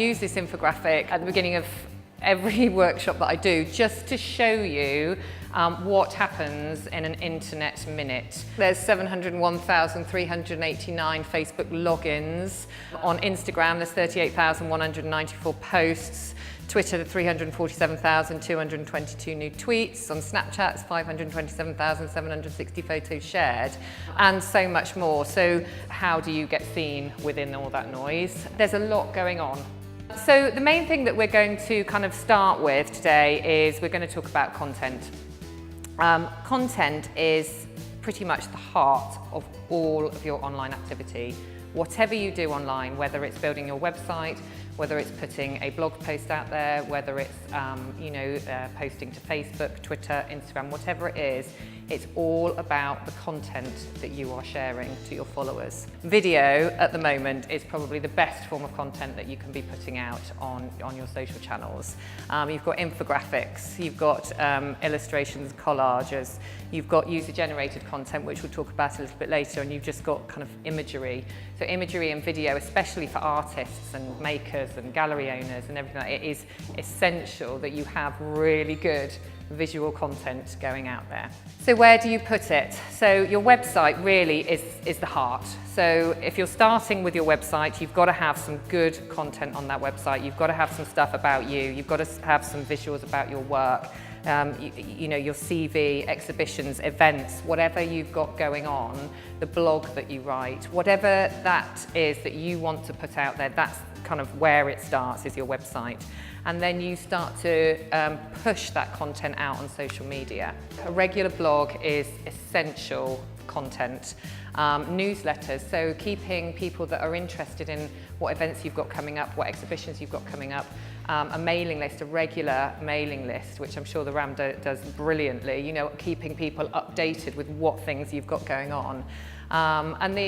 use this infographic at the beginning of every workshop that I do, just to show you what happens in an internet minute. There's 701,389 Facebook logins. On Instagram, there's 38,194 posts. Twitter, 347,222 new tweets. On Snapchat, it's 527,760 photos shared, and so much more. So how do you get seen within all that noise? There's a lot going on. So the main thing that we're going to kind of start with today is we're going to talk about content. Content is pretty much the heart of all of your online activity. Whatever you do online, whether it's building your website, whether it's putting a blog post out there, whether it's posting to Facebook, Twitter, Instagram, whatever it is, it's all about the content that you are sharing to your followers. Video at the moment is probably the best form of content that you can be putting out on your social channels. You've got infographics, you've got illustrations, collages, you've got user-generated content, which we'll talk about a little bit later, and you've just got kind of imagery. So imagery and video, especially for artists and makers and gallery owners and everything, it is essential that you have really good visual content going out there. So where do you put it? So your website really is the heart. So if you're starting with your website, you've got to have some good content on that website. You've got to have some stuff about you. You've got to have some visuals about your work. Your CV, exhibitions, events, whatever you've got going on, the blog that you write, whatever that is that you want to put out there, that's kind of where it starts, is your website. And then you start to push that content out on social media. A regular blog is essential content. Newsletters, so keeping people that are interested in what events you've got coming up, what exhibitions you've got coming up, a mailing list, a regular mailing list, which I'm sure the RAMM does brilliantly, keeping people updated with what things you've got going on. And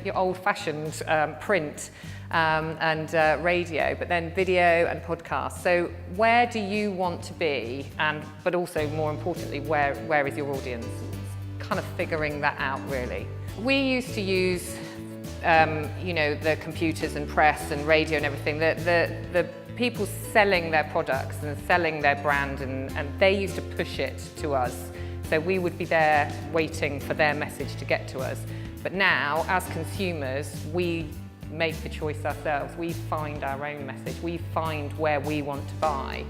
your old-fashioned print and radio, but then video and podcasts. So where do you want to be, but also more importantly, where is your audience? Kind of figuring that out really. We used to use the computers and press and radio and everything. The people selling their products and selling their brand, and they used to push it to us. So we would be there waiting for their message to get to us. But now, as consumers, we make the choice ourselves. We find our own message. We find where we want to buy.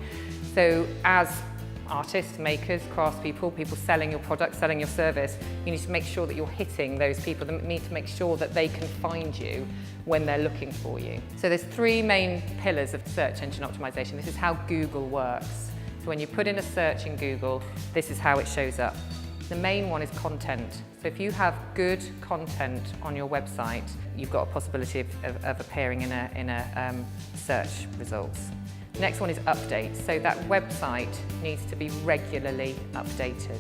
So as artists, makers, craftspeople, people selling your product, selling your service, you need to make sure that you're hitting those people. You need to make sure that they can find you when they're looking for you. So there's three main pillars of search engine optimization. This is how Google works. So when you put in a search in Google, this is how it shows up. The main one is content. So if you have good content on your website, you've got a possibility of appearing in a search results. The next one is updates. So that website needs to be regularly updated,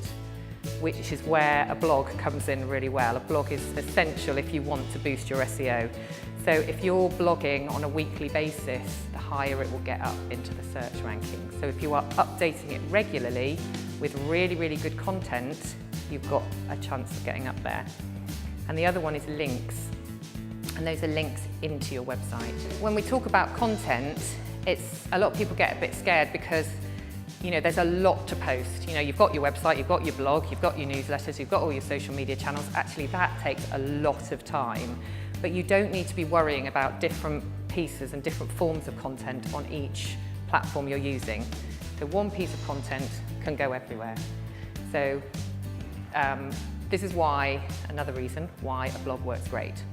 which is where a blog comes in really well. A blog is essential if you want to boost your SEO. So if you're blogging on a weekly basis, the higher it will get up into the search rankings. So if you are updating it regularly with really, really good content, you've got a chance of getting up there. And the other one is links. And those are links into your website. When we talk about content, a lot of people get a bit scared because there's a lot to post. You've got your website, you've got your blog, you've got your newsletters, you've got all your social media channels. Actually, that takes a lot of time. But you don't need to be worrying about different pieces and different forms of content on each platform you're using. So one piece of content can go everywhere. So this is another reason why a blog works great.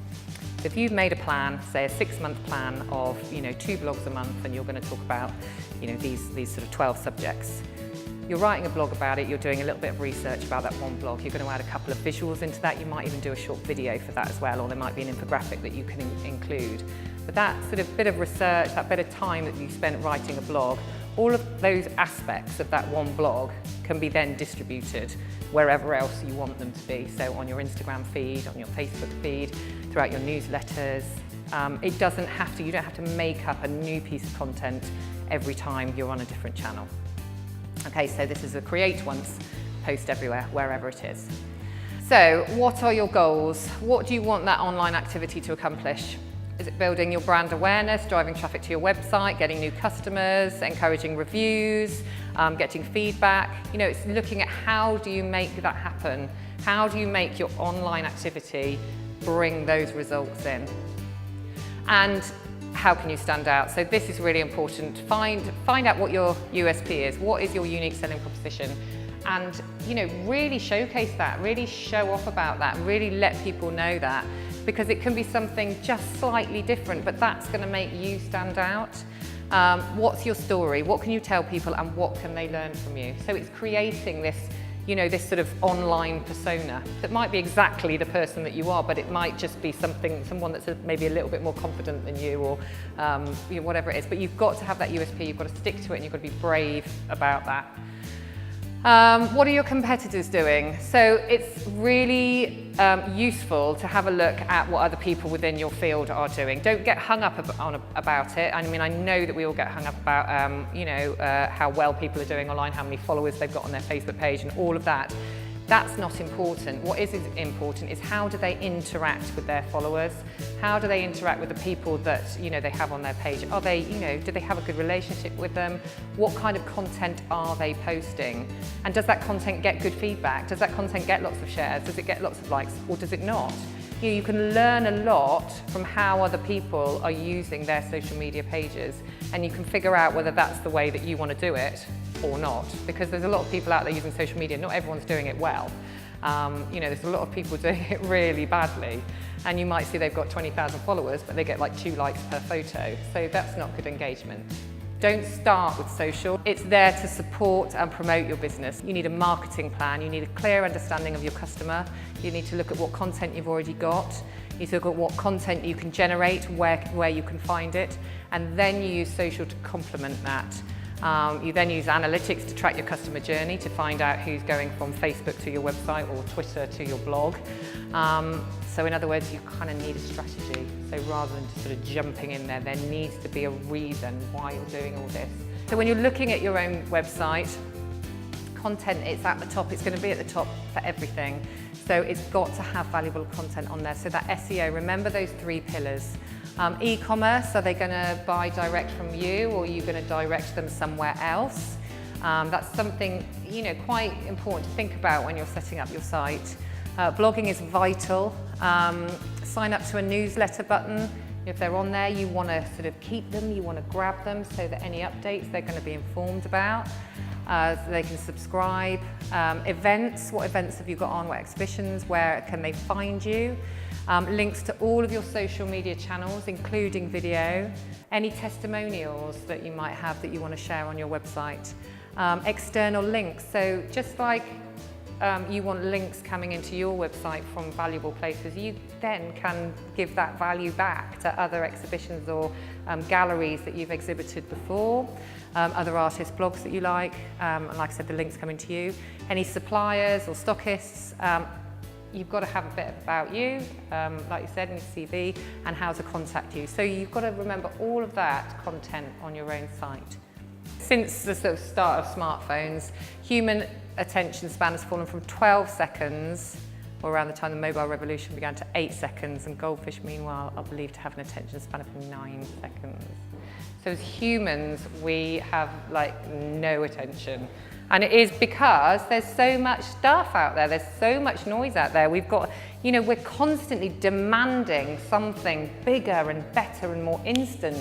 So if you've made a plan, say a 6-month plan of 2 blogs a month, and you're going to talk about these sort of 12 subjects. You're writing a blog about it, you're doing a little bit of research about that one blog, you're going to add a couple of visuals into that, you might even do a short video for that as well, or there might be an infographic that you can include. But that sort of bit of research, that bit of time that you spent writing a blog, all of those aspects of that one blog can be then distributed wherever else you want them to be. So on your Instagram feed, on your Facebook feed, throughout your newsletters. You don't have to make up a new piece of content every time you're on a different channel. Okay, so this is a create once, post everywhere, wherever it is. So what are your goals? What do you want that online activity to accomplish? Is it building your brand awareness, driving traffic to your website, getting new customers, encouraging reviews, getting feedback? You know, it's looking at how do you make that happen? How do you make your online activity bring those results in? And how can you stand out? So this is really important. Find out what your USP is. What is your unique selling proposition? And, you know, really showcase that, really show off about that, really let people know that, because it can be something just slightly different, but that's going to make you stand out. What's your story? What can you tell people, and what can they learn from you? So it's creating this, you know, this sort of online persona that might be exactly the person that you are, but it might just be someone that's maybe a little bit more confident than you, or you know, whatever it is. But you've got to have that USP, you've got to stick to it, and you've got to be brave about that. What are your competitors doing? So it's really useful to have a look at what other people within your field are doing. Don't get hung up about it. I mean, I know that we all get hung up about, you know, how well people are doing online, how many followers they've got on their Facebook page and all of that. That's not important. What is important is how do they interact with their followers? How do they interact with the people that, you know, they have on their page? Are they, you know, do they have a good relationship with them? What kind of content are they posting? And does that content get good feedback? Does that content get lots of shares? Does it get lots of likes, or does it not? You know, you can learn a lot from how other people are using their social media pages, and you can figure out whether that's the way that you want to do it or not, because there's a lot of people out there using social media. Not everyone's doing it well. You know, there's a lot of people doing it really badly, and you might see they've got 20,000 followers, but they get like 2 likes per photo. So that's not good engagement. Don't start with social. It's there to support and promote your business. You need a marketing plan. You need a clear understanding of your customer. You need to look at what content you've already got. You need to look at what content you can generate, where you can find it, and then you use social to complement that. You then use analytics to track your customer journey, to find out who's going from Facebook to your website or Twitter to your blog. So in other words, you kind of need a strategy. So rather than just sort of jumping in there needs to be a reason why you're doing all this. So when you're looking at your own website, content, it's at the top. It's going to be at the top for everything. So it's got to have valuable content on there. So that SEO, remember those 3 pillars. E-commerce, are they going to buy direct from you, or are you going to direct them somewhere else? That's something, you know, quite important to think about when you're setting up your site. Blogging is vital. Sign up to a newsletter button. If they're on there, you want to sort of keep them, you want to grab them so that any updates they're going to be informed about. So they can subscribe. Events, what events have you got on, what exhibitions, where can they find you? Links to all of your social media channels, including video, any testimonials that you might have that you want to share on your website. External links, so just like you want links coming into your website from valuable places, you then can give that value back to other exhibitions or galleries that you've exhibited before, other artists' blogs that you like, and like I said, the links coming to you. Any suppliers or stockists, you've got to have a bit about you, like you said, in your CV, and how to contact you. So you've got to remember all of that content on your own site. Since the sort of start of smartphones, human attention span has fallen from 12 seconds, or around the time the mobile revolution began, to 8 seconds, and goldfish, meanwhile, are believed to have an attention span of 9 seconds. So as humans, we have like no attention. And it is because there's so much stuff out there, there's so much noise out there. We've got, you know, we're constantly demanding something bigger and better and more instant.